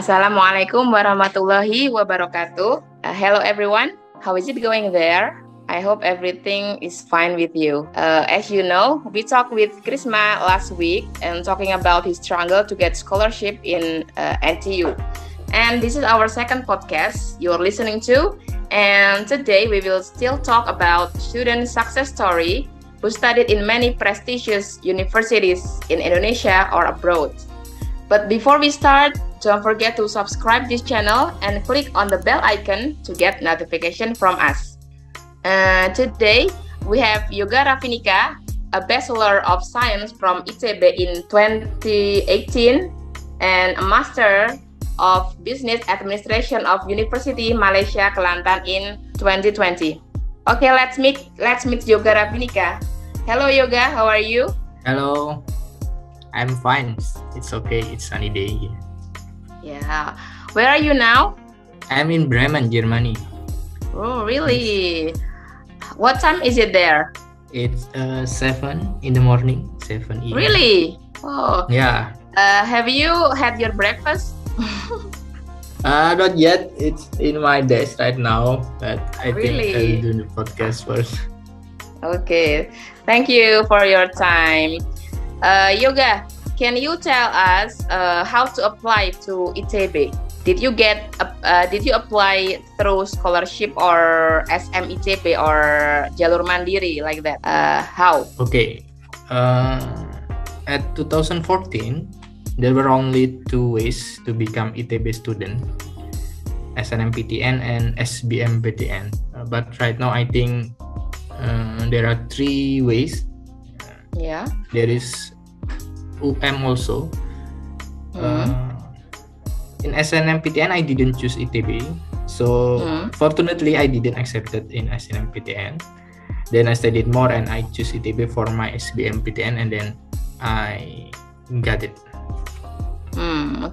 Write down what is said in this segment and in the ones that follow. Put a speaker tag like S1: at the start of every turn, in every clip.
S1: Assalamualaikum warahmatullahi wabarakatuh. Hello everyone, how is it going there? I hope everything is fine with you. As you know, we talked with Krisma last week and talking about his struggle to get scholarship in NTU. And this is our second podcast you're listening to. And today we will still talk about student success story who studied in many prestigious universities in Indonesia or abroad. But before we start, don't forget to subscribe this channel and click on the bell icon to get notification from us. Today, we have Yoga Rafinika, a Bachelor of Science from ITB in 2018 and a Master of Business Administration of University Malaysia Kelantan in 2020. Okay, let's meet Yoga Rafinika. Hello Yoga, how are you?
S2: Hello, I'm fine. It's okay. It's sunny day here.
S1: Yeah. Where are you now?
S2: I'm in Bremen, Germany.
S1: Oh, really? What time is it there?
S2: It's 7 in the morning, 7 a.m.
S1: Really? Oh.
S2: Yeah.
S1: Have you had your breakfast?
S2: Not yet. It's in my desk right now, but I
S1: Really?
S2: think I'll do the podcast first.
S1: Okay. Thank you for your time. Yoga, can you tell us how to apply to ITB? Did you apply through scholarship or SMITB or Jalur Mandiri like that? How?
S2: Okay. At 2014, there were only 2 ways to become ITB student, SNMPTN and SBMPTN. But right now, I think there are 3 ways.
S1: Yeah.
S2: There is also. In SNMPTN, I didn't choose ITB. So fortunately, I didn't accept it in SNMPTN. Then I studied more and I choose ITB for my SBMPTN and then I got it.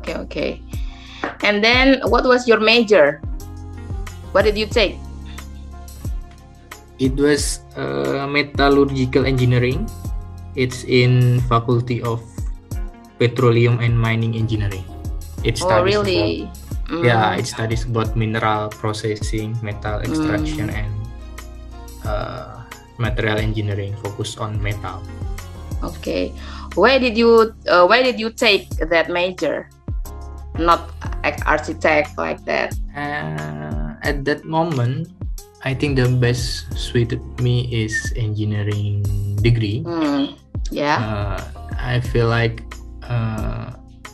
S1: Okay. And then what was your major? What did you take?
S2: It was metallurgical engineering. It's in Faculty of Petroleum and Mining Engineering. It studies
S1: really?
S2: It studies about mineral processing, metal extraction, and material engineering, focused on metal.
S1: Okay. Why did you take that major? Not architect like that.
S2: At that moment, I think the best suited me is engineering degree.
S1: Yeah.
S2: I feel like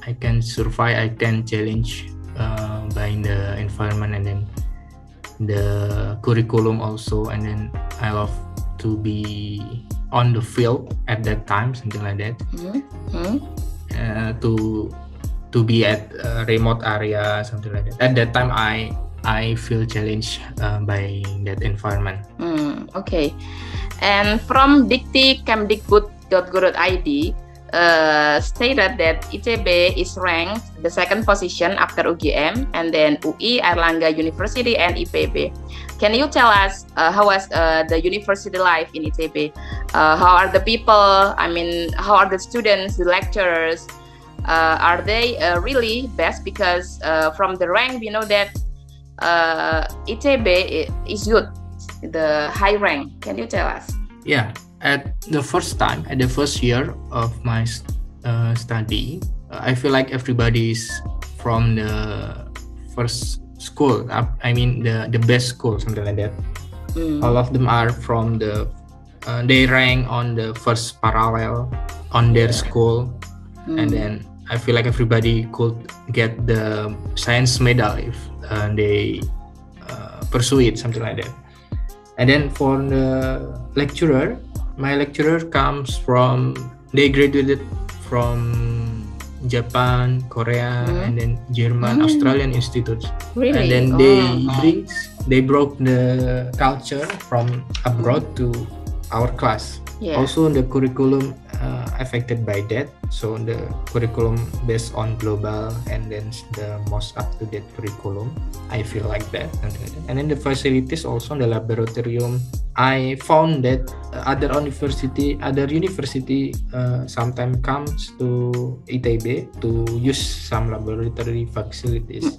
S2: I can survive, I can challenge by the environment and then the curriculum also, and then I love to be on the field at that time, something like that. To be at a remote area, something like that. At that time, I feel challenged by that environment.
S1: Okay. And from dikti.kemdikbud.go.id stated that ITB is ranked the second position after UGM and then UI, Airlangga University, and IPB. Can you tell us how was the university life in ITB? How are the people? I mean, how are the students, the lecturers? Are they really best? Because from the rank, we know that ITB is good, the high rank. Can you tell us?
S2: Yeah, at the first year of my study, I feel like everybody is from the first school. I mean the best school, something like that. All of them are from they rank on the first parallel on their school, and then I feel like everybody could get the science medal if they pursue it, something like that. And then for the lecturer, my lecturer they graduated from Japan, Korea, and then German, Australian institutes.
S1: Really?
S2: And then they brought the culture from abroad to our class.
S1: Yeah.
S2: Also, the curriculum affected by that. So the curriculum based on global and then the most up-to-date curriculum. I feel like that. And then the facilities also, the laboratorium. I found that other university sometimes comes to ITB to use some laboratory facilities.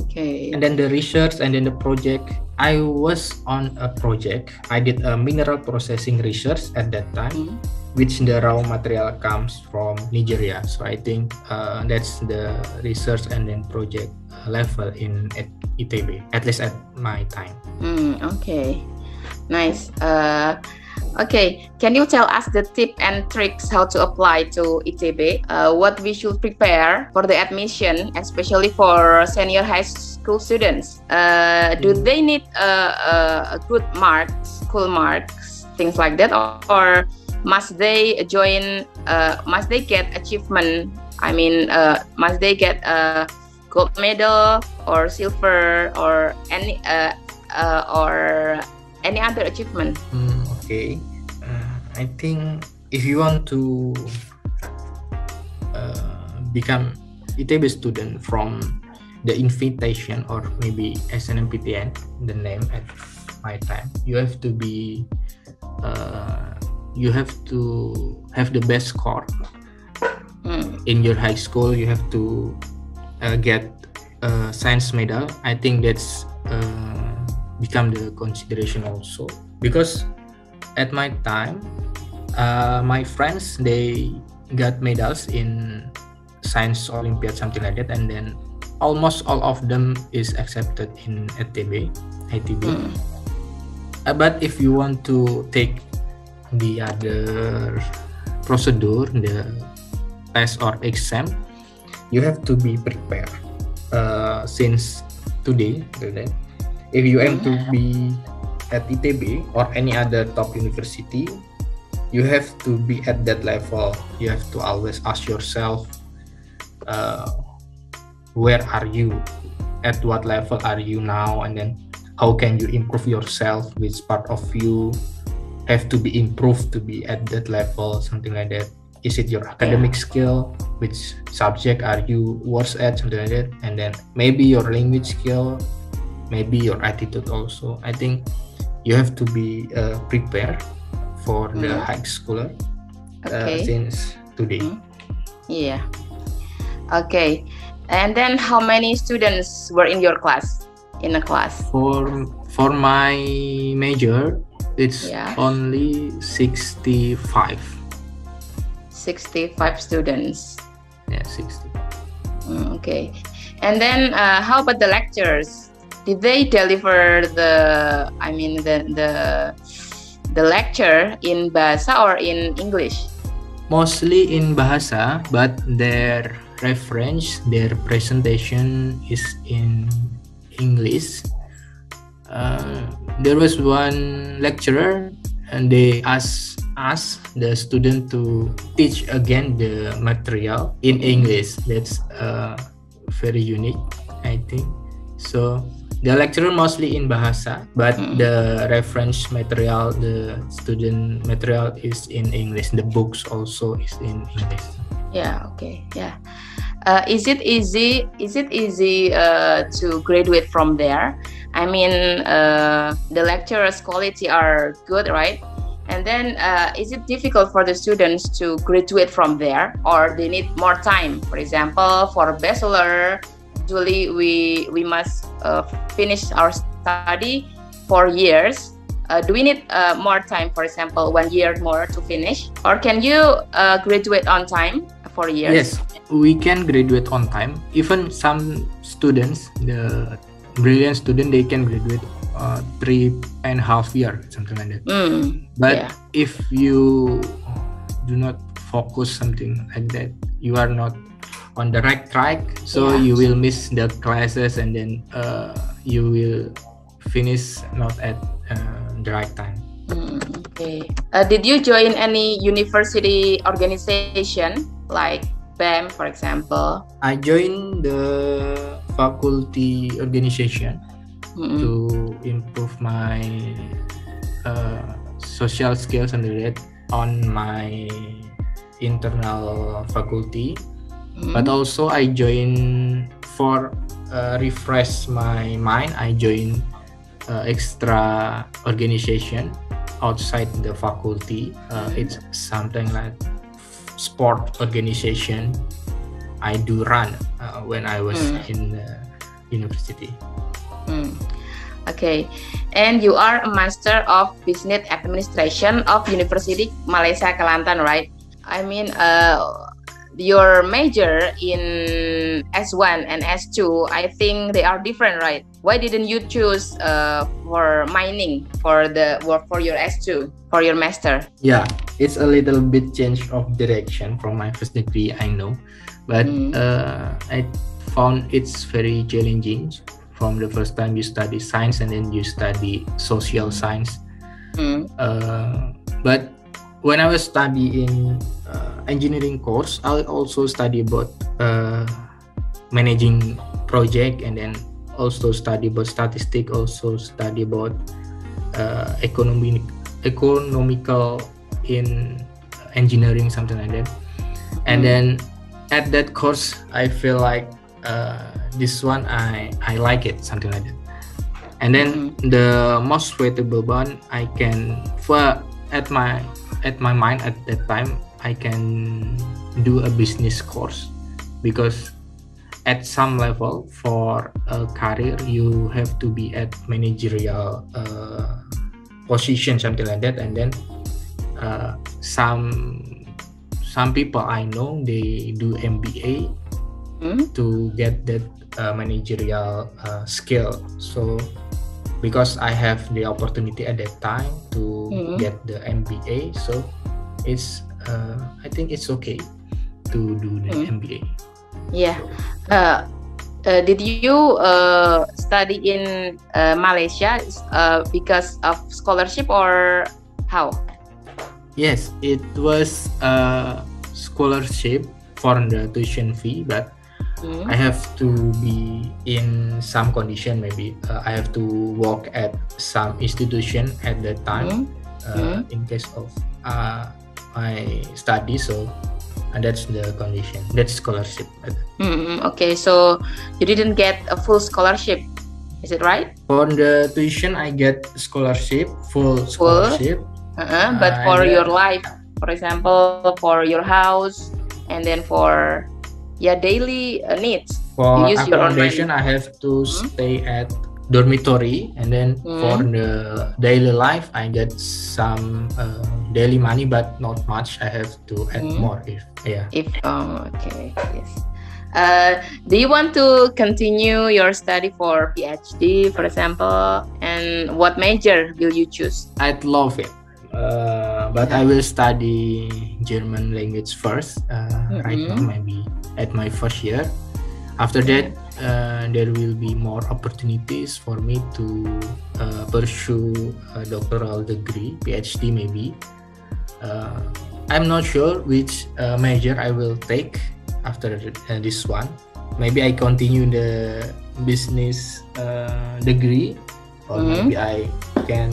S1: Okay.
S2: And then the research and then the project. I was on a project. I did a mineral processing research at that time, which the raw material comes from Nigeria. So I think that's the research and then project level at ITB, at least at my time.
S1: Okay. Nice. Okay, can you tell us the tip and tricks how to apply to ITB? What we should prepare for the admission, especially for senior high school students? Do they need a good marks, school marks, things like that, or must they join? Must they get achievement? I mean, must they get a gold medal or silver or any other achievement?
S2: Okay, I think if you want to become ITB student from the invitation or maybe SNMPTN, the name at my time, you have to be you have to have the best score in your high school. You have to get a science medal. I think that's become the consideration also, because at my time my friends, they got medals in science Olympiad, something like that, and then almost all of them is accepted in ITB. But if you want to take the other procedure, the test or exam, you have to be prepared since today. If you aim to be at ITB or any other top university, you have to be at that level. You have to always ask yourself, where are you? At what level are you now? And then how can you improve yourself? Which part of you have to be improved to be at that level? Something like that. Is it your academic skill? Which subject are you worse at? Something like that. And then maybe your language skill, maybe your attitude also. I think you have to be prepared for the high schooler since today.
S1: Yeah. Okay. And then how many students were in your class? In a class?
S2: For my major, it's only 65.
S1: 65 students.
S2: Yeah, 60.
S1: Okay. And then how about the lectures? Did they deliver the lecture in Bahasa or in English?
S2: Mostly in Bahasa, but their reference, their presentation is in English. There was one lecturer and they asked us, the student, to teach again the material in English. That's very unique, I think. So the lecturer mostly in Bahasa, but the reference material, the student material is in English. The books also is in English.
S1: Yeah. Okay. Yeah. Is it easy? To graduate from there? I mean, the lecturers' quality are good, right? And then, is it difficult for the students to graduate from there, or they need more time? For example, for bachelor, usually we must finish our study 4 years. Do we need more time? For example, 1 year more to finish, or can you graduate on time? 4 years?
S2: Yes, we can graduate on time. Even some students, the brilliant student, they can graduate 3.5 years, something like that. But if you do not focus something like that, you are not on the right track, so you will miss the classes, and then you will finish not at the right time.
S1: Okay. Did you join any university organization like BEM, for example?
S2: I joined the faculty organization to improve my social skills and that on my internal faculty. But also I joined for refresh my mind. I joined extra organization outside the faculty. It's something like sport organization I do run when I was in university.
S1: Okay, and you are a Master of Business Administration of University Malaysia Kelantan, right? I mean, your major in S1 and S2, I think they are different, right? Why didn't you choose for mining for your S2 for your master?
S2: Yeah, it's a little bit change of direction from my first degree, I know, but I found it's very challenging. From the first time you study science and then you study social science. But when I was studying engineering course, I also study about managing project, and then also study about statistics, also study about economical in engineering, something like that. And then at that course, I feel like this one I like it, something like that. And then the most suitable one I can at my mind at that time, I can do a business course, because at some level for a career you have to be at managerial position, something like that. And then some people I know, they do MBA to get that managerial skill. So because I have the opportunity at that time to get the MBA, so it's I think it's okay to do the MBA.
S1: Yeah. Did you study in Malaysia because of scholarship or how?
S2: Yes, it was a scholarship for the tuition fee, but I have to be in some condition. Maybe I have to work at some institution at that time in case of my study. So that's the condition. That's scholarship.
S1: Okay, so you didn't get a full scholarship, is it right?
S2: For the tuition, I get scholarship, full scholarship.
S1: But for your life, for example, for your house, and then for daily needs,
S2: for
S1: you use your own
S2: accommodation, I have to stay at dormitory, and then for the daily life, I get some daily money, but not much. I have to add more if
S1: okay, yes. Do you want to continue your study for PhD, for example, and what major will you choose?
S2: I'd love it, but I will study German language first right now, maybe at my first year. After that, there will be more opportunities for me to pursue a doctoral degree, PhD maybe. I'm not sure which major I will take after this one. Maybe I continue the business degree, or maybe I can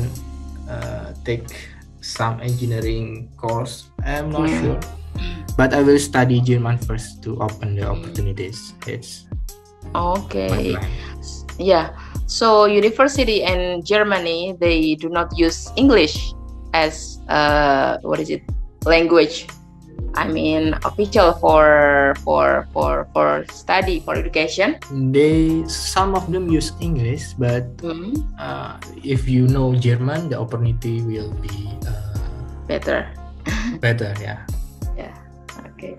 S2: take some engineering course. I'm not sure, but I will study German first to open the opportunities. It's
S1: okay. Yeah, so university in Germany, they do not use English as language. I mean, official for study, for education.
S2: Some of them use English, but if you know German, the opportunity will be
S1: better.
S2: Yeah.
S1: Yeah. Okay.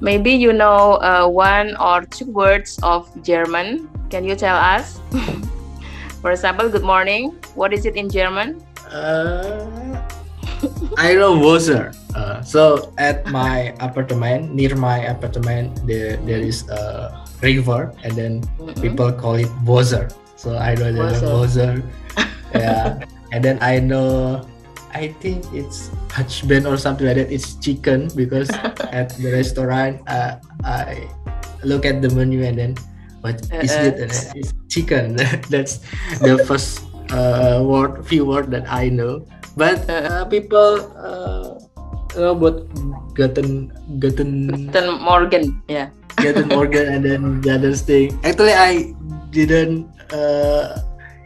S1: Maybe you know one or two words of German. Can you tell us? For example, good morning. What is it in German?
S2: I know Wasser. So at my apartment, near my apartment, there is a river, and then people call it Wasser. So I know the Wasser. Yeah, and then I know, I think it's Hachben or something like that. It's chicken, because at the restaurant, I look at the menu and then what is it? And it's chicken. That's the first few words that I know. But people know about Guten
S1: Morgen, yeah.
S2: Guten Morgen, and then the other thing. Actually, I didn't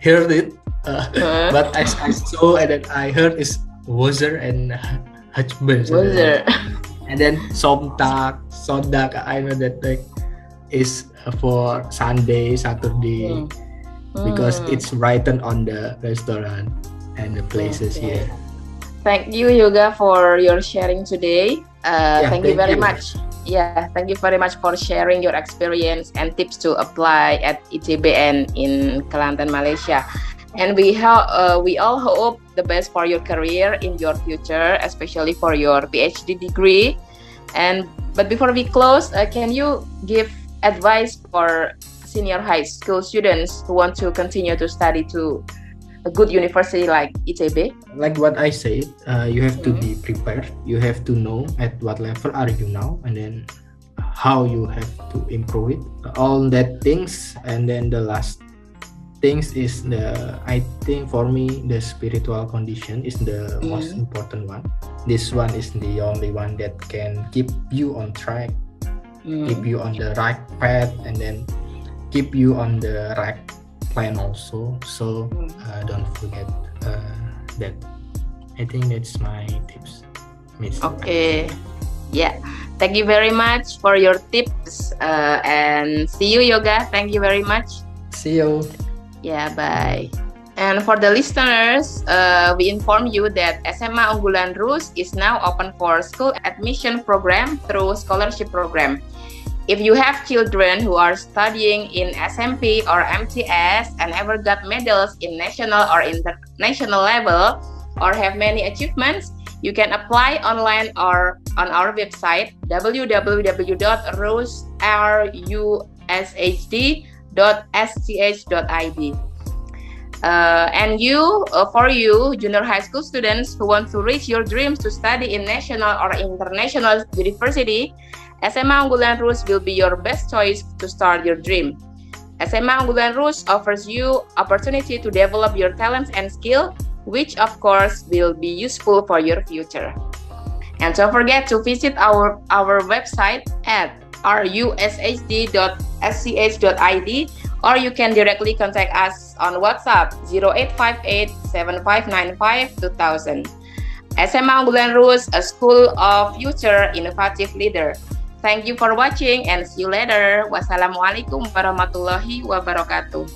S2: hear it But I saw and then I heard is Wozer and Hachber.
S1: Wozer.
S2: And then Sondag. I know that like is for Sunday, Saturday, because it's written on the restaurant and the places here.
S1: Thank you, Yoga, for your sharing today. Thank you very much. Yeah, thank you very much for sharing your experience and tips to apply at ITBN in Kelantan, Malaysia. And we all hope the best for your career in your future, especially for your PhD degree. But before we close, can you give advice for senior high school students who want to continue to study to a good university like ITB?
S2: Like what I said, you have to be prepared. You have to know at what level are you now, and then how you have to improve it. All that things, and then the last things is I think for me the spiritual condition is the most important one. This one is the only one that can keep you on track, keep you on the right path, and then keep you on the right plan also. So don't forget that. I think that's my tips, Miss.
S1: Okay, yeah, thank you very much for your tips, and see you, Yoga. Thank you very much.
S2: See you.
S1: Yeah, bye. And for the listeners, we inform you that SMA Unggulan Rus is now open for school admission program through scholarship program. If you have children who are studying in SMP or MTS and ever got medals in national or international level or have many achievements, you can apply online or on our website www.rushd.sch.id. And for you, junior high school students who want to reach your dreams to study in national or international university, SMA Unggulan Rus will be your best choice to start your dream. SMA Unggulan Rus offers you opportunity to develop your talents and skill, which of course will be useful for your future. And don't forget to visit our website at rushd.sch.id, or you can directly contact us on WhatsApp 0858 7595 2000. SMA Unggulan Rus, a school of future innovative leader. Thank you for watching and see you later. Wassalamualaikum warahmatullahi wabarakatuh.